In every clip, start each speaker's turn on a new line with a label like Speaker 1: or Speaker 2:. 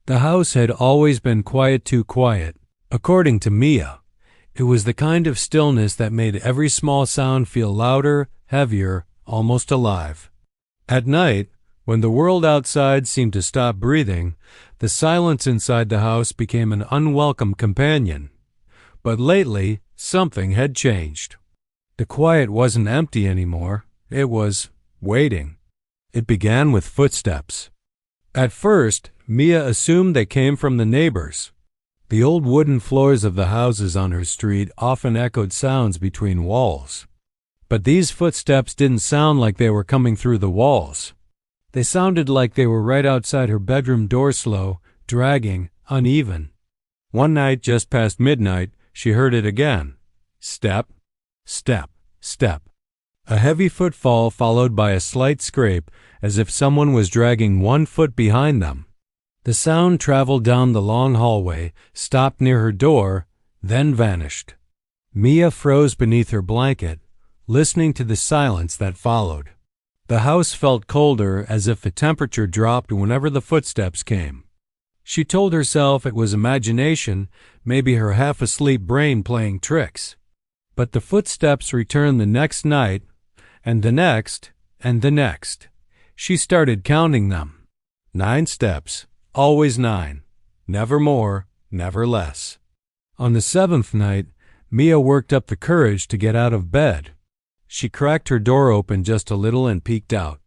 Speaker 1: The house had always been quiet, too quiet. According to Mia, it was the kind of stillness that made every small sound feel louder, heavier, almost alive. At night, when the world outside seemed to stop breathing, the silence inside the house became an unwelcome companion. But lately, something had changed. The quiet wasn't empty anymore. It was waiting. It began with footsteps. At first, Mia assumed they came from the neighbors. The old wooden floors of the houses on her street often echoed sounds between walls. But these footsteps didn't sound like they were coming through the walls. They sounded like they were right outside her bedroom door, slow, dragging, uneven. One night, just past midnight, she heard it again. Step, step, step. A heavy footfall followed by a slight scrape, as if someone was dragging 1 foot behind them. The sound traveled down the long hallway, stopped near her door, then vanished. Mia froze beneath her blanket, listening to the silence that followed. The house felt colder, as if the temperature dropped whenever the footsteps came. She told herself it was imagination, maybe her half-asleep brain playing tricks. But the footsteps returned the next night, and the next, and the next. She started counting them. 9 steps, always 9. Never more, never less. On the 7th night, Mia worked up the courage to get out of bed. She cracked her door open just a little and peeked out.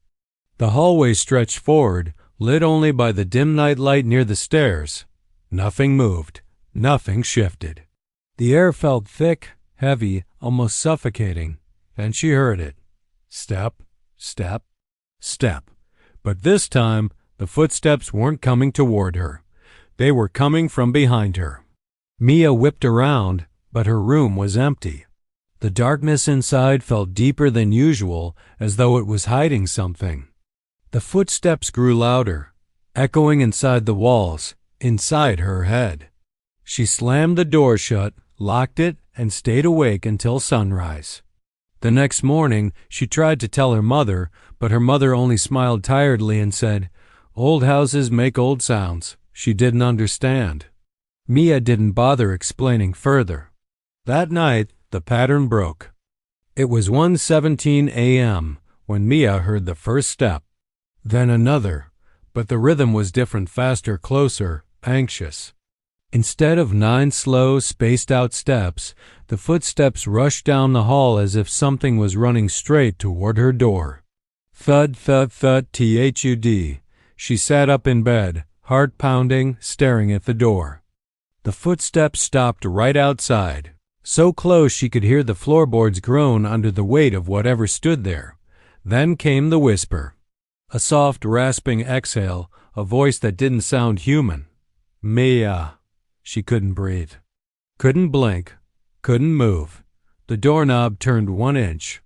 Speaker 1: The hallway stretched forward, lit only by the dim night light near the stairs. Nothing moved. Nothing shifted. The air felt thick, heavy, almost suffocating. Then she heard it. Step, step, step. But this time, the footsteps weren't coming toward her. They were coming from behind her. Mia whipped around, but her room was empty. The darkness inside felt deeper than usual, as though it was hiding something. The footsteps grew louder, echoing inside the walls, inside her head. She slammed the door shut, locked it, and stayed awake until sunrise. The next morning, she tried to tell her mother, but her mother only smiled tiredly and said, "Old houses make old sounds." She didn't understand. Mia didn't bother explaining further. That night, the pattern broke. It was 1:17 a.m. when Mia heard the first step. Then another, but the rhythm was different, faster, closer, anxious. Instead of 9 slow, spaced-out steps, the footsteps rushed down the hall as if something was running straight toward her door. Thud, thud, thud, thud. She sat up in bed, heart pounding, staring at the door. The footsteps stopped right outside, so close she could hear the floorboards groan under the weight of whatever stood there. Then came the whisper. A soft, rasping exhale, a voice that didn't sound human. Mia. She couldn't breathe. Couldn't blink. Couldn't move. The doorknob turned 1 inch.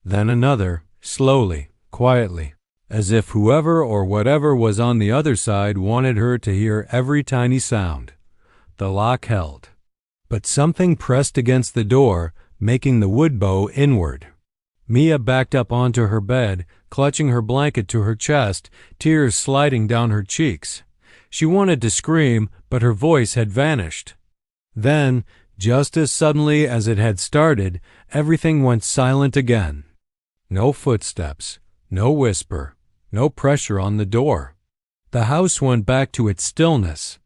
Speaker 1: Then another, slowly, quietly, as if whoever or whatever was on the other side wanted her to hear every tiny sound. The lock held. But something pressed against the door, making the wood bow inward. Mia backed up onto her bed, clutching her blanket to her chest, tears sliding down her cheeks. She wanted to scream, but her voice had vanished. Then, just as suddenly as it had started, everything went silent again. No footsteps, no whisper, no pressure on the door. The house went back to its stillness.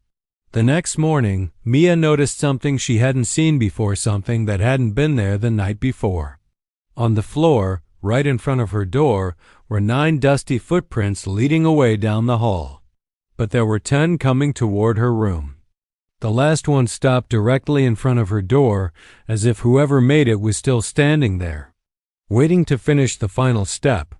Speaker 1: The next morning, Mia noticed something she hadn't seen before, something that hadn't been there the night before. On the floor, right in front of her door, were 9 dusty footprints leading away down the hall. But there were 10 coming toward her room. The last one stopped directly in front of her door, as if whoever made it was still standing there, waiting to finish the final step.